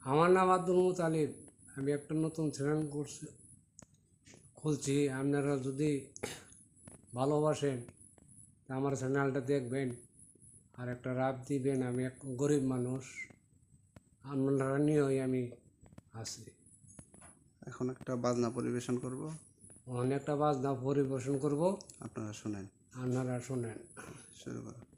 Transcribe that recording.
আমার নাম আব্দুল মুতালিব। আমি একটা নতুন চ্যানেল খুলছি। আপনারা যদি ভালোবাসেন তা আমার চ্যানেলটা দেখবেন আর একটা রাব দিবেন। আমি এক গরিব মানুষ, আপনারা নিয়েই আমি আছি। এখন একটা বাজনা পরিবেশন করব, অনেকটা বাজনা পরিবেশন করব, আপনারা শুনেন। আপনারা শোনেন। শুরু করুন।